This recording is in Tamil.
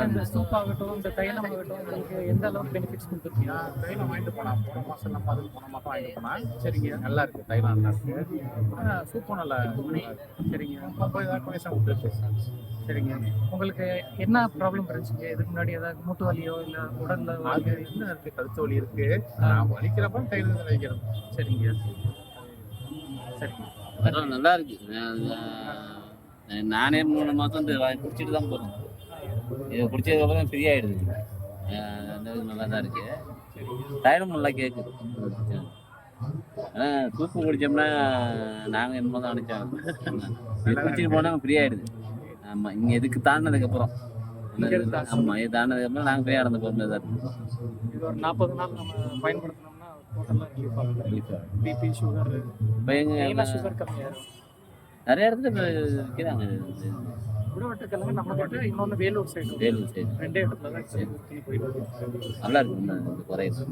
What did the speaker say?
இந்த சூப் ஆகட்டும், இந்த தைலம் ஆகட்டும், உங்களுக்கு எந்த அளவுக்கு பெனிஃபிட்ஸ் கொடுத்துருக்கீங்க? தைலம் வாங்கிட்டு போனேன். போன மாதம் நம்ம அதுக்கு போன மாதம் வாங்கிட்டு போனேன். சரிங்க, நல்லா இருக்கு. தைலம் நல்லா இருக்கு. சூப்பும் நல்லா இருக்கு. சரிங்க. 50 தான் கமிஷன் கொடுத்துருச்சு. சரிங்க. உங்களுக்கு என்ன ப்ராப்ளம் இருந்துச்சுங்க? இதுக்கு முன்னாடி ஏதாவது மூட்டு வலியோ இல்லை உடல்ல அது என்ன இருக்கு, கழுத்து வலி இருக்கு. நான் வலிக்கிறப்ப தைலம் வைக்கிறது. சரிங்க. சரிங்க. பரவாயில்ல, நல்லா இருக்கு. நானே 3 மாதம் இந்த குடிச்சிட்டு தான் போகிறேன். இதை குடிச்சதுக்கப்புறம் ஃப்ரீ ஆகிடுது. அந்த இது நல்லா தான் இருக்கு. தைலம் நல்லா கேட்குது. ஆனால் சூப்பு குடித்தோம்னா நாங்கள் என்னமோ தான் நினச்சோம். இது குடிச்சிட்டு போனால் ஃப்ரீ ஆகிடுது. ஆமாம், இங்கே எதுக்கு தாண்டினதுக்கப்புறம் ஆமாம், இது தாண்டினதுக்கப்புறம் நாங்கள் ஃப்ரீயாக நடந்து போகிற தான் இருக்குது. இது ஒரு 40 நாள் நம்ம பயன்படுத்தினோம்னா டோட்டலாக ரிலீஃப் ஆகும். ரிலீஃப் ஆகும். பிபி, சுகர், இப்போ எங்கள் சுகர் கம்மியாகும். நிறைய இடத்துல இப்போ விற்கிறாங்க. விடவட்டுக்கெல்லாம் நம்ம கிட்ட இன்னொன்று வேலூர் சைடு. வேலூர் சைடு 2 இடத்துல தான் போயிட்டு நல்லா இருக்கு. குறையுது.